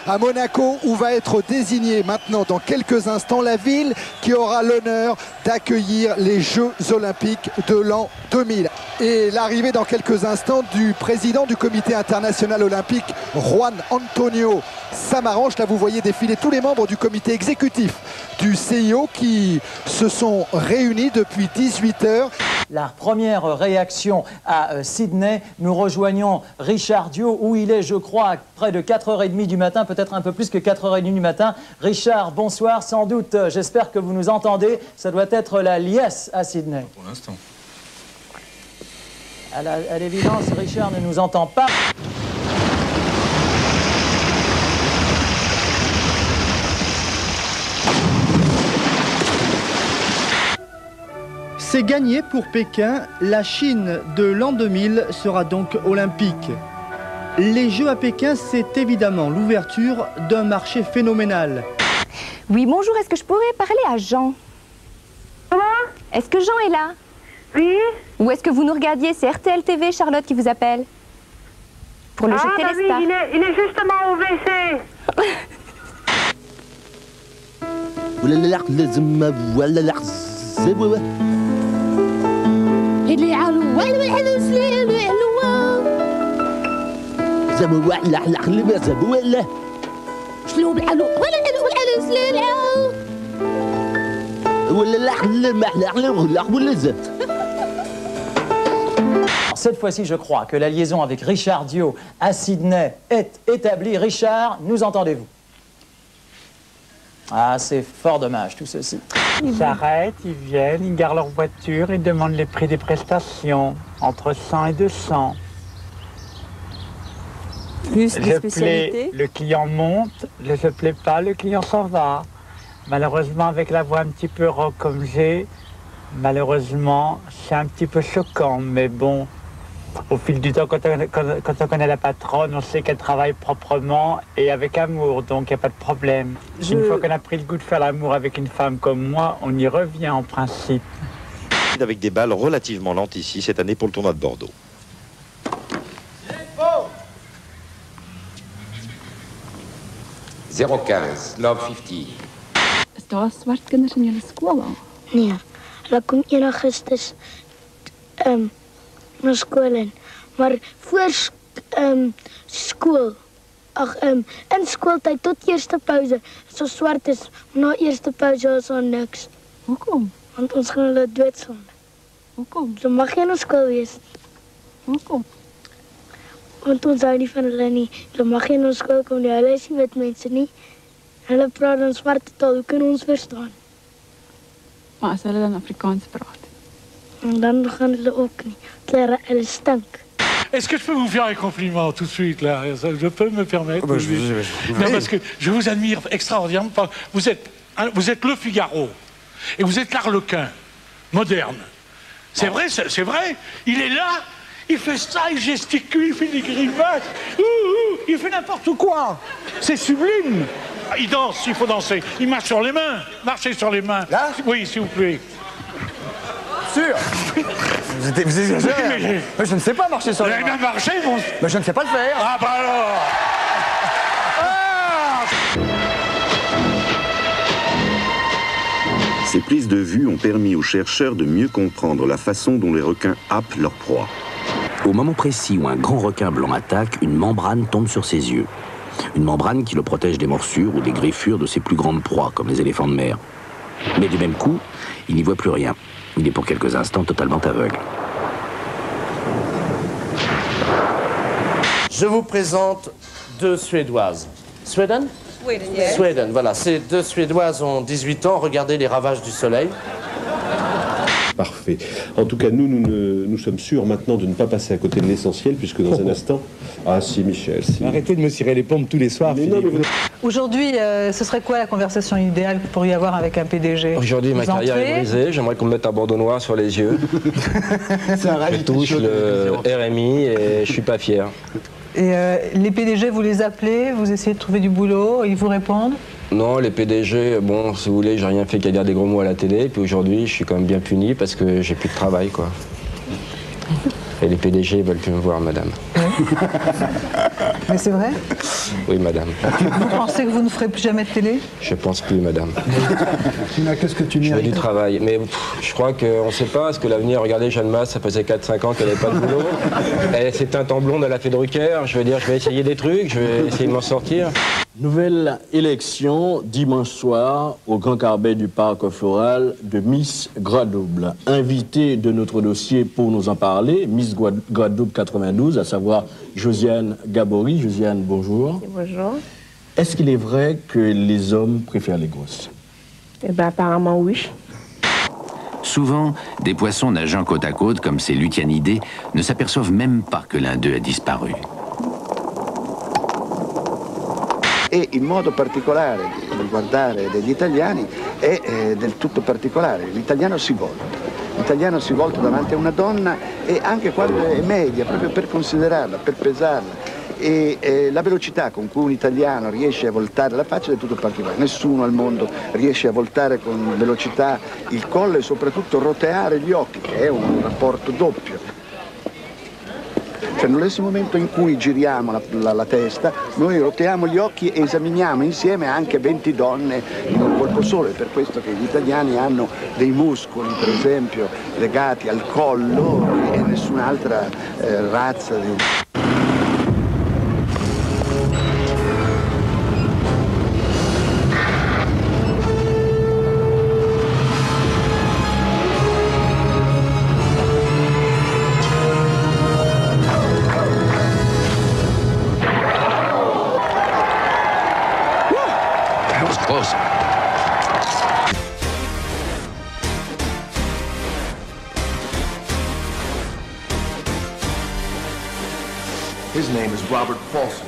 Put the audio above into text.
à Monaco, où va être désignée maintenant dans quelques instants la ville qui aura l'honneur d'accueillir les Jeux Olympiques de l'an 2000. Et l'arrivée dans quelques instants du président du comité international olympique, Juan Antonio Samaranch. Là, vous voyez défiler tous les membres du comité exécutif du CIO qui se sont réunis depuis 18 heures. La première réaction à Sydney, nous rejoignons Richard Diot, où il est, je crois, près de 4h30 du matin, peut-être un peu plus que 4h30 du matin. Richard, bonsoir, sans doute, j'espère que vous nous entendez. Ça doit être la liesse à Sydney. Pour l'instant. À l'évidence, Richard ne nous entend pas. C'est gagné pour Pékin, la Chine de l'an 2000 sera donc olympique. Les Jeux à Pékin, c'est évidemment l'ouverture d'un marché phénoménal. Oui, bonjour, est-ce que je pourrais parler à Jean? Comment? Est-ce que Jean est là? Oui. Ou est-ce que vous nous regardiez? C'est RTL TV, Charlotte qui vous appelle. Pour le jeu bah oui, Téléstar. il est justement au WC. Cette fois-ci, je crois que la liaison avec Richard Diot à Sydney est établie. Richard, nous entendez-vous? Ah, c'est fort dommage, tout ceci. Ils s'arrêtent, ils viennent, ils garent leur voiture, ils demandent les prix des prestations, entre 100 et 200. Plus des spécialités. Le client monte, ne se plaît pas, le client s'en va. Malheureusement, avec la voix un petit peu rock comme j'ai, malheureusement, c'est un petit peu choquant, mais bon, au fil du temps, quand on connaît la patronne, on sait qu'elle travaille proprement et avec amour, donc il n'y a pas de problème. Une fois qu'on a pris le goût de faire l'amour avec une femme comme moi, on y revient en principe. Avec des balles relativement lentes ici cette année pour le tournoi de Bordeaux. Oh 015, log 50. Is daar swartkinders in jullie skool al? Nee, hulle kom 1 Augustus na skool in. Maar voor skool, in skooltyd tot eerste pauze, so swart is, na eerste pauze is daar niks. Hoekom? Want ons gaan hulle doodsonde. Hoekom? So mag jy na skool wees. Hoekom? Want ons hou nie van hulle nie. Hulle mag nie na skool kom nie. Hulle is nie wit mense nie. Hulle praat dan swarte taal. Hoe kan ons verstaan? Maar as hulle dan Afrikaans praat? En dan gaan hulle ook nie. Hulle stink. Est-ce que je peux vous faire un compliment tout de suite, là? Je peux me permettre? Non, parce que je vous admire extraordinairement. Vous êtes le Figaro. Et vous êtes l'Arlequin, moderne. C'est vrai, c'est vrai. Il est là, il fait ça, il gesticule, il fait des grimaces. Il fait n'importe quoi. C'est sublime. Il danse, il faut danser. Il marche sur les mains. Marchez sur les mains. Là? Oui, s'il vous plaît. Sûr. Vous exagérez. Mais je ne sais pas marcher sur les mains. Vous avez bien marché, mon... Mais je ne sais pas le faire. Ah bah alors. Ces prises de vue ont permis aux chercheurs de mieux comprendre la façon dont les requins happent leur proie. Au moment précis où un grand requin blanc attaque, une membrane tombe sur ses yeux. Une membrane qui le protège des morsures ou des griffures de ses plus grandes proies, comme les éléphants de mer. Mais du même coup, il n'y voit plus rien. Il est pour quelques instants totalement aveugle. Je vous présente deux Suédoises. Sweden? Sweden, voilà. Ces deux Suédoises ont 18 ans. Regardez les ravages du soleil. Parfait. En tout cas, nous sommes sûrs maintenant de ne pas passer à côté de l'essentiel, puisque dans un instant... Ah si, Michel, si. Arrêtez de me cirer les pompes tous les soirs. Aujourd'hui, ce serait quoi la conversation idéale que vous pourriez avoir avec un PDG? Aujourd'hui, ma carrière est brisée. J'aimerais qu'on me mette un bandeau noir sur les yeux. Je touche le RMI et je suis pas fier. Et les PDG, vous les appelez, vous essayez de trouver du boulot, ils vous répondent? Non, les PDG, bon, si vous voulez, j'ai rien fait qu'à dire des gros mots à la télé. Puis aujourd'hui, je suis quand même bien puni parce que j'ai plus de travail, quoi. Et les PDG veulent plus me voir, madame. Mais c'est vrai? Oui, madame. Vous pensez que vous ne ferez plus jamais de télé? Je pense plus, madame. Qu'est-ce que tu Je fais mérites? du travail. Mais je crois qu'on ne sait pas ce que l'avenir... Regardez, Jeanne Masse, ça faisait 4-5 ans qu'elle n'avait pas de boulot. Elle s'est teinte en blonde, elle a fait Drucker. Je veux dire, je vais essayer des trucs, je vais essayer de m'en sortir. Nouvelle élection dimanche soir au Grand Carbet du Parc Floral de Miss Guadeloupe. Invité de notre dossier pour nous en parler, Miss Guadeloupe 92, à savoir Josiane Gabory. Josiane, bonjour. Bonjour. Est-ce qu'il est vrai que les hommes préfèrent les grosses? Eh bien, apparemment, oui. Souvent, des poissons nageant côte à côte, comme ces Lucianidés, ne s'aperçoivent même pas que l'un d'eux a disparu. E il modo particolare di guardare degli italiani è del tutto particolare. L'italiano si volta davanti a una donna e anche quando è media, proprio per considerarla, per pesarla. E la velocità con cui un italiano riesce a voltare la faccia è del tutto particolare. Nessuno al mondo riesce a voltare con velocità il collo e soprattutto roteare gli occhi, che è un rapporto doppio. Cioè nello stesso momento in cui giriamo la testa, noi roteamo gli occhi e esaminiamo insieme anche 20 donne in un colpo solo. È per questo che gli italiani hanno dei muscoli, per esempio, legati al collo e nessun'altra razza di... His name is Robert Paulson.